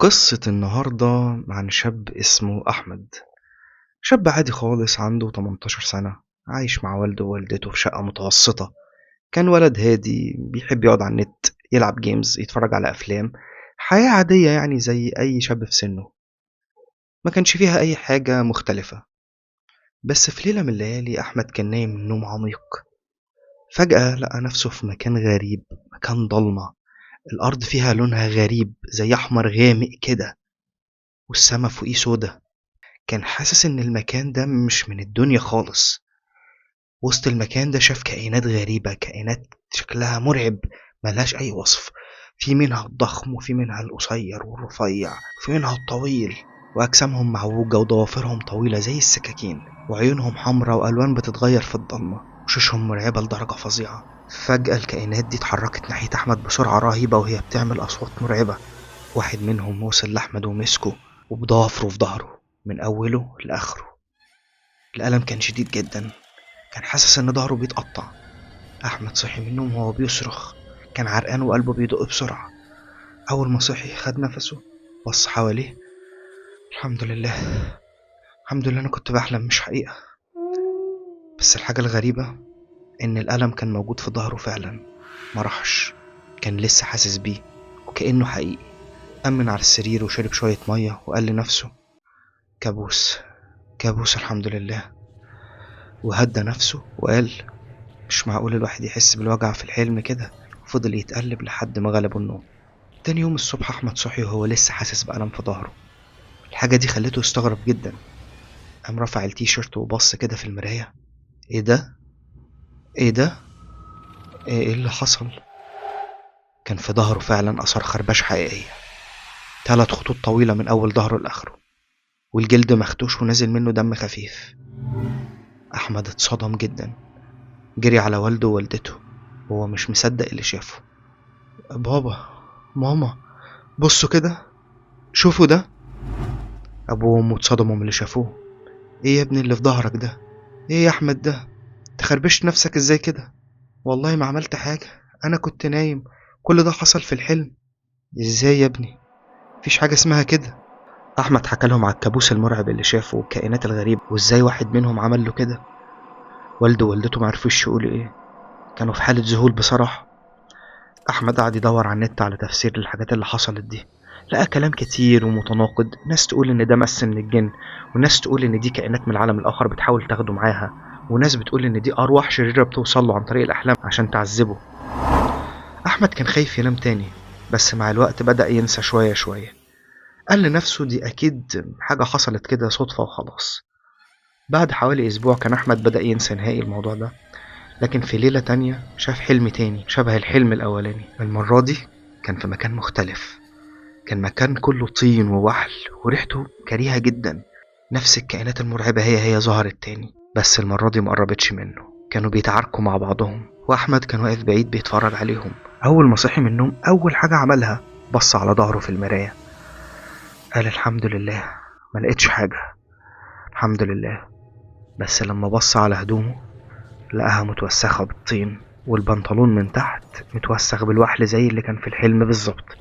قصة النهاردة عن شاب اسمه أحمد. شاب عادي خالص عنده 18 سنة، عايش مع والده ووالدته في شقة متوسطة. كان ولد هادي بيحب يقعد على النت، يلعب جيمز، يتفرج على أفلام. حياة عادية يعني زي أي شاب في سنه، ما كانش فيها أي حاجة مختلفة. بس في ليلة من الليالي أحمد كان نايم من نوم عميق. فجأة لقى نفسه في مكان غريب، مكان ضلمة. الأرض فيها لونها غريب زي أحمر غامق كده، والسما فوقيه سودا. كان حاسس إن المكان ده مش من الدنيا خالص. وسط المكان ده شاف كائنات غريبة، كائنات شكلها مرعب، ملهاش أي وصف. في منها الضخم وفي منها القصير والرفيع وفي منها الطويل، وأجسامهم معوجة وضوافرهم طويلة زي السكاكين، وعيونهم حمرا وألوان بتتغير في الضلمة، وشوشهم مرعبة لدرجة فظيعة. فجأة الكائنات دي اتحركت ناحية أحمد بسرعة رهيبة وهي بتعمل أصوات مرعبة. واحد منهم وصل لأحمد ومسكه وبضوافره في ظهره من أوله لآخره. الألم كان شديد جدا، كان حاسس إن ظهره بيتقطع. أحمد صحي من النوم وهو بيصرخ، كان عرقان وقلبه بيدق بسرعة. أول ما صحي خد نفسه، بص حواليه. الحمد لله، الحمد لله، أنا كنت بحلم مش حقيقة. بس الحاجة الغريبة إن الألم كان موجود في ظهره فعلا، ما راحش، كان لسه حاسس بيه وكأنه حقيقي. قام من على السرير وشرب شوية مية وقال لنفسه: كابوس، كابوس، الحمد لله. وهدى نفسه وقال: مش معقول الواحد يحس بالوجع في الحلم كده. وفضل يتقلب لحد ما غلبه النوم. تاني يوم الصبح أحمد صحي وهو لسه حاسس بألم في ظهره. الحاجة دي خلته يستغرب جدا. قام رفع التيشيرت وبص كده في المراية. ايه ده؟ ايه ده؟ ايه اللي حصل؟ كان في ظهره فعلا آثار خربشة حقيقية، 3 خطوط طويلة من أول ظهره لآخره، والجلد مخدوش ونازل منه دم خفيف. أحمد اتصدم جدا، جري على والده ووالدته وهو مش مصدق اللي شافه. بابا، ماما، بصوا كده، شوفوا ده. أبوه وأمه اتصدموا من اللي شافوه. إيه يا ابني اللي في ظهرك ده؟ إيه يا أحمد ده؟ تخربشت نفسك إزاي كده؟ والله ما عملت حاجة، أنا كنت نايم، كل ده حصل في الحلم. إزاي يا ابني؟ مفيش حاجة اسمها كده. أحمد حكى لهم على الكابوس المرعب اللي شافه والكائنات الغريبة وإزاي واحد منهم عمل له كده. والده ووالدته معرفوش يقولوا إيه، كانوا في حالة ذهول بصراحة. أحمد قعد يدور على النت على تفسير للحاجات اللي حصلت دي. لقى كلام كتير ومتناقض، ناس تقول إن ده مس من الجن، وناس تقول إن دي كائنات من العالم الآخر بتحاول تاخده معاها، وناس بتقول إن دي أرواح شريرة بتوصل له عن طريق الأحلام عشان تعذبه. أحمد كان خايف ينام تاني، بس مع الوقت بدأ ينسى شوية شوية. قال لنفسه دي أكيد حاجة حصلت كده صدفة وخلاص. بعد حوالي أسبوع كان أحمد بدأ ينسى نهائي الموضوع ده. لكن في ليلة تانية شاف حلم تاني شبه الحلم الأولاني. المرة دي كان في مكان مختلف، كان مكان كله طين ووحل وريحته كريهة جدا. نفس الكائنات المرعبة هي ظهرت تاني، بس المرة دي مقربتش منه. كانوا بيتعاركوا مع بعضهم وأحمد كان واقف بعيد بيتفرج عليهم. أول ما صحي من النوم أول حاجة عملها بص على ظهره في المراية. قال الحمد لله، ما لقيتش حاجة، الحمد لله. بس لما بص على هدومه لقاها متوسخة بالطين، والبنطلون من تحت متوسخ بالوحل زي اللي كان في الحلم بالظبط.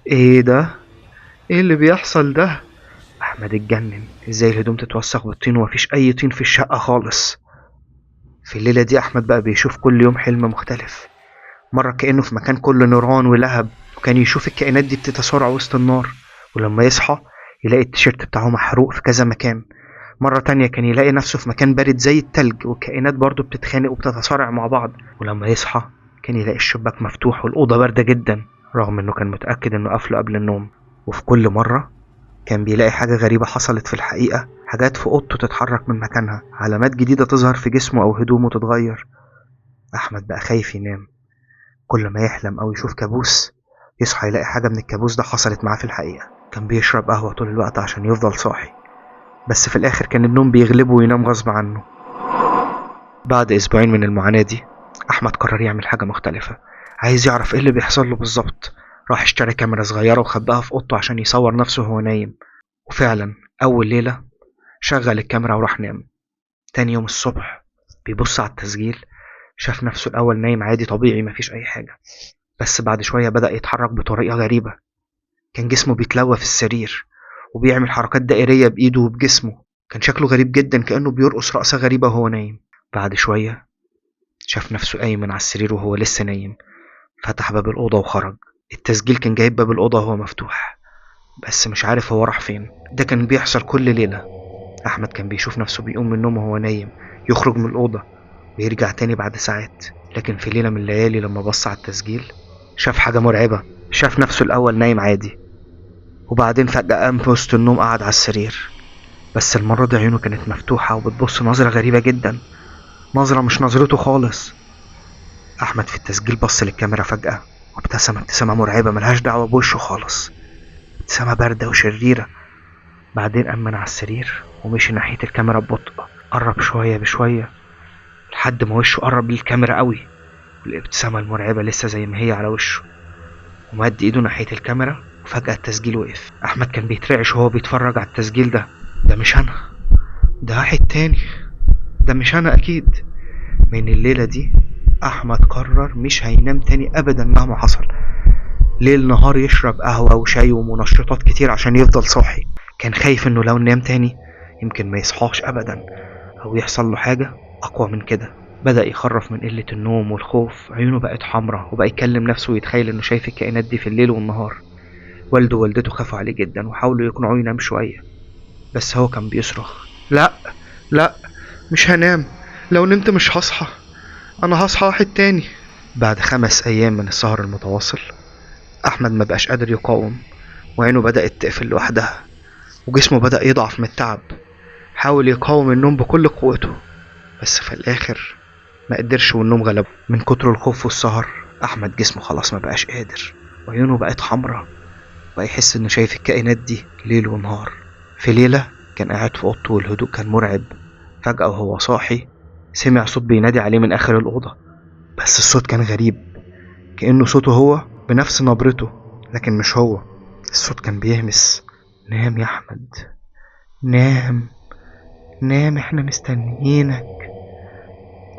ايه ده؟ ايه اللي بيحصل ده؟ احمد اتجنن، ازاي الهدوم تتوسخ بالطين ومفيش اي طين في الشقة خالص؟ في الليلة دي احمد بقى بيشوف كل يوم حلم مختلف. مرة كأنه في مكان كله نيران ولهب، وكان يشوف الكائنات دي بتتصارع وسط النار، ولما يصحى يلاقي التيشيرت بتاعه محروق في كذا مكان. مرة تانية كان يلاقي نفسه في مكان بارد زي التلج، والكائنات برضه بتتخانق وبتتصارع مع بعض. ولما يصحى كان يلاقي الشباك مفتوح والأوضة باردة جدا، رغم انه كان متأكد انه قفله قبل النوم. وفي كل مرة كان بيلاقي حاجة غريبة حصلت في الحقيقة، حاجات في أوضته تتحرك من مكانها، علامات جديدة تظهر في جسمه أو هدومه تتغير. أحمد بقى خايف ينام، كل ما يحلم أو يشوف كابوس يصحى يلاقي حاجة من الكابوس ده حصلت معاه في الحقيقة. كان بيشرب قهوة طول الوقت عشان يفضل صاحي، بس في الآخر كان النوم بيغلبه وينام غصب عنه. بعد أسبوعين من المعاناة دي أحمد قرر يعمل حاجة مختلفة، عايز يعرف إيه اللي بيحصل له بالظبط. راح اشترى كاميرا صغيرة وخباها في أوضته عشان يصور نفسه وهو نايم. وفعلا أول ليلة شغل الكاميرا وراح نام. تاني يوم الصبح بيبص على التسجيل، شاف نفسه الأول نايم عادي طبيعي مفيش أي حاجة، بس بعد شوية بدأ يتحرك بطريقة غريبة. كان جسمه بيتلوى في السرير وبيعمل حركات دائرية بإيده وبجسمه. كان شكله غريب جدا، كأنه بيرقص رقصة غريبة وهو نايم. بعد شوية شاف نفسه قايم من على السرير وهو لسه نايم. فتح باب الأوضة وخرج. التسجيل كان جايب باب الأوضة وهو مفتوح، بس مش عارف هو راح فين. ده كان بيحصل كل ليلة. أحمد كان بيشوف نفسه بيقوم من النوم وهو نايم، يخرج من الأوضة ويرجع تاني بعد ساعات. لكن في ليلة من الليالي لما بص على التسجيل شاف حاجة مرعبة. شاف نفسه الأول نايم عادي، وبعدين فجأة قام في وسط النوم قعد على السرير. بس المرة دي عيونه كانت مفتوحة وبتبص نظرة غريبة جدا، نظرة مش نظرته خالص. أحمد في التسجيل بص للكاميرا فجأة وابتسم ابتسامة مرعبة ملهاش دعوة بوشه خالص، ابتسامة باردة وشريرة. بعدين قام من على السرير ومشي ناحية الكاميرا ببطء، قرب شوية بشوية لحد ما وشه قرب للكاميرا قوي، والابتسامة المرعبة لسه زي ما هي على وشه، ومد ايده ناحية الكاميرا. وفجأة التسجيل وقف. أحمد كان بيترعش وهو بيتفرج على التسجيل ده. ده مش أنا، ده واحد تاني، ده مش أنا أكيد. من الليلة دي أحمد قرر مش هينام تاني أبدا مهما حصل. ليل نهار يشرب قهوة وشاي ومنشطات كتير عشان يفضل صاحي. كان خايف إنه لو نام تاني يمكن ما يصحاش أبدا، أو يحصل له حاجة أقوى من كده. بدأ يخرف من قلة النوم والخوف، عيونه بقت حمرة وبقى يكلم نفسه ويتخيل إنه شايف الكائنات دي في الليل والنهار. والده ووالدته خافوا عليه جدا وحاولوا يقنعوه ينام شوية، بس هو كان بيصرخ: لا لا، مش هنام، لو نمت مش هصحى، أنا هصحى واحد تاني. بعد 5 أيام من السهر المتواصل أحمد ما بقاش قادر يقاوم، وعينه بدأت تقفل لوحدها وجسمه بدأ يضعف من التعب. حاول يقاوم النوم بكل قوته، بس في الآخر ما قدرش والنوم غلبه. من كتر الخوف والسهر أحمد جسمه خلاص ما بقاش قادر، وعيونه بقت حمرة، بقى يحس إنه شايف الكائنات دي ليل ونهار. في ليلة كان قاعد في أوضته والهدوء كان مرعب. فجأة وهو صاحي سمع صوت بينادي عليه من آخر الأوضة، بس الصوت كان غريب، كأنه صوته هو بنفس نبرته، لكن مش هو. الصوت كان بيهمس: نام يا أحمد، نام نام، احنا مستنيينك.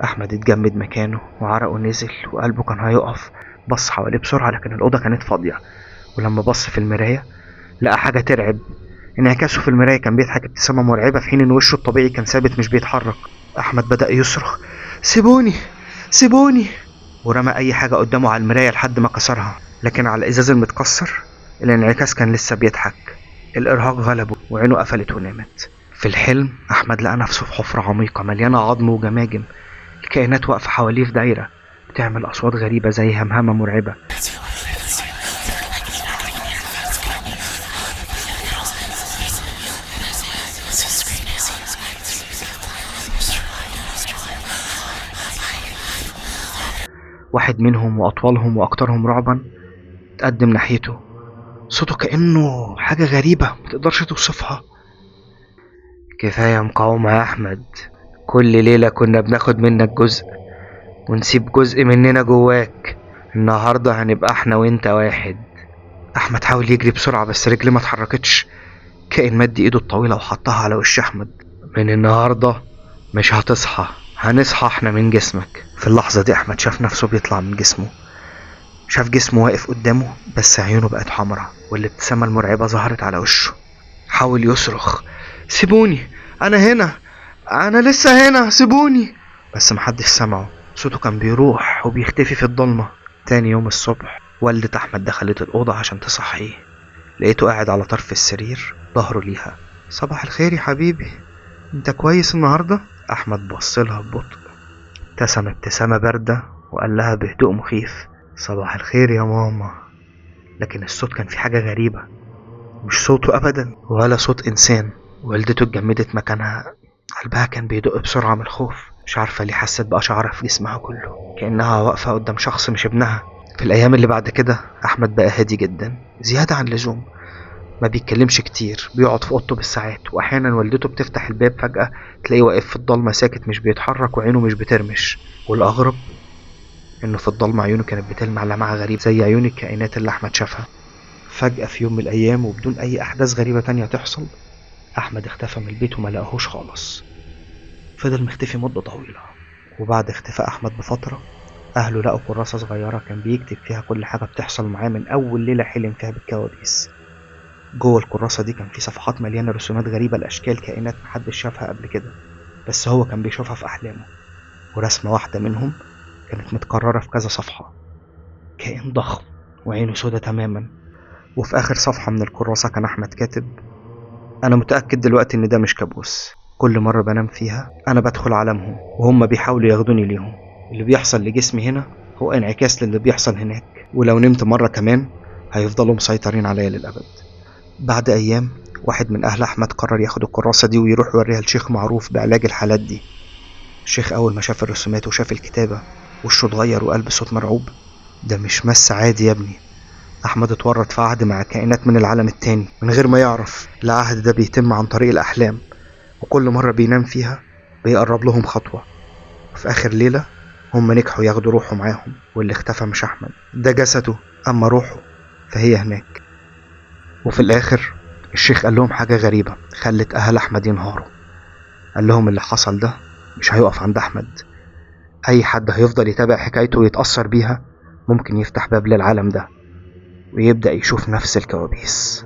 أحمد اتجمد مكانه وعرقه نزل وقلبه كان هيقف. بص حواليه بسرعة لكن الأوضة كانت فاضية، ولما بص في المراية لقى حاجة ترعب. انعكاسه في المراية كان بيضحك ابتسامة مرعبة في حين ان وشه الطبيعي كان ثابت مش بيتحرك. أحمد بدأ يصرخ: سيبوني سيبوني، ورمى أي حاجة قدامه على المراية لحد ما كسرها. لكن على الإزاز المتكسر الانعكاس كان لسه بيضحك. الإرهاق غلبه وعينه قفلت ونامت. في الحلم أحمد لقى نفسه في حفرة عميقة مليانة عظم وجماجم. الكائنات واقفة حواليه في دايرة بتعمل أصوات غريبة زي همهمة مرعبة. واحد منهم وأطولهم وأكترهم رعبا تقدم ناحيته، صوته كأنه حاجة غريبة متقدرش توصفها: كفاية مقاومة يا أحمد، كل ليلة كنا بناخد منك جزء ونسيب جزء مننا جواك، النهاردة هنبقى احنا وانت واحد. أحمد حاول يجري بسرعة بس رجليه ما اتحركتش. كائن مد ايده الطويلة وحطها على وش أحمد: من النهاردة مش هتصحى، هنصحى احنا من جسمك. في اللحظة دي أحمد شاف نفسه بيطلع من جسمه، شاف جسمه واقف قدامه بس عيونه بقت حمرة والابتسامة المرعبة ظهرت على وشه. حاول يصرخ: سيبوني، أنا هنا، أنا لسه هنا، سيبوني، بس محدش سمعه. صوته كان بيروح وبيختفي في الضلمة. تاني يوم الصبح والدة أحمد دخلت الأوضة عشان تصحيه. لقيته قاعد على طرف السرير ظهره ليها. صباح الخير يا حبيبي، انت كويس النهاردة؟ أحمد بصلها ببطء، ابتسم ابتسامة باردة وقال لها بهدوء مخيف: صباح الخير يا ماما. لكن الصوت كان فيه حاجة غريبة، مش صوته أبدا ولا صوت إنسان. والدته اتجمدت مكانها، قلبها كان بيدق بسرعة من الخوف. مش عارفة ليه حست بأشعار في جسمها كله كأنها واقفة قدام شخص مش ابنها. في الأيام اللي بعد كده أحمد بقى هادي جدا زيادة عن اللزوم، ما بيتكلمش كتير، بيقعد في اوضته بالساعات، واحيانا والدته بتفتح الباب فجأة تلاقيه واقف في الضلمة ساكت مش بيتحرك وعينه مش بترمش. والاغرب انه في الضلمة عيونه كانت بتلمع لمعة غريب زي عيون الكائنات اللي احمد شافها. فجأة في يوم من الايام وبدون اي احداث غريبة تانية تحصل احمد اختفى من البيت وما لقاهوش خالص. فضل مختفي مدة طويلة، وبعد اختفاء احمد بفترة اهله لقوا كراسة صغيرة كان بيكتب فيها كل حاجة بتحصل معاه من اول ليلة حلم فيها بالكوابيس. جوه الكراسة دي كان في صفحات مليانة رسومات غريبة لأشكال كائنات محدش شافها قبل كده، بس هو كان بيشوفها في أحلامه. ورسمة واحدة منهم كانت متكررة في كذا صفحة، كائن ضخم وعينه سودة تماما. وفي آخر صفحة من الكراسة كان أحمد كاتب: أنا متأكد دلوقتي إن ده مش كابوس. كل مرة بنام فيها أنا بدخل عالمهم وهم بيحاولوا ياخدوني ليهم. اللي بيحصل لجسمي هنا هو انعكاس للي بيحصل هناك، ولو نمت مرة كمان هيفضلوا مسيطرين عليا للأبد. بعد أيام، واحد من أهل أحمد قرر ياخد الكراسة دي ويروح يوريها لشيخ معروف بعلاج الحالات دي. الشيخ أول ما شاف الرسومات وشاف الكتابة وشه اتغير وقال بصوت مرعوب: ده مش مس عادي يا ابني، أحمد اتورط في عهد مع كائنات من العالم التاني من غير ما يعرف. العهد ده بيتم عن طريق الأحلام، وكل مرة بينام فيها بيقرب لهم خطوة. وفي آخر ليلة هم نجحوا ياخدوا روحه معاهم، واللي اختفى مش أحمد، ده جسده، أما روحه فهي هناك. وفي الآخر الشيخ قال لهم حاجة غريبة خلت أهل أحمد ينهاروا. قال لهم اللي حصل ده مش هيقف عند أحمد، أي حد هيفضل يتابع حكايته ويتأثر بيها ممكن يفتح باب للعالم ده ويبدأ يشوف نفس الكوابيس.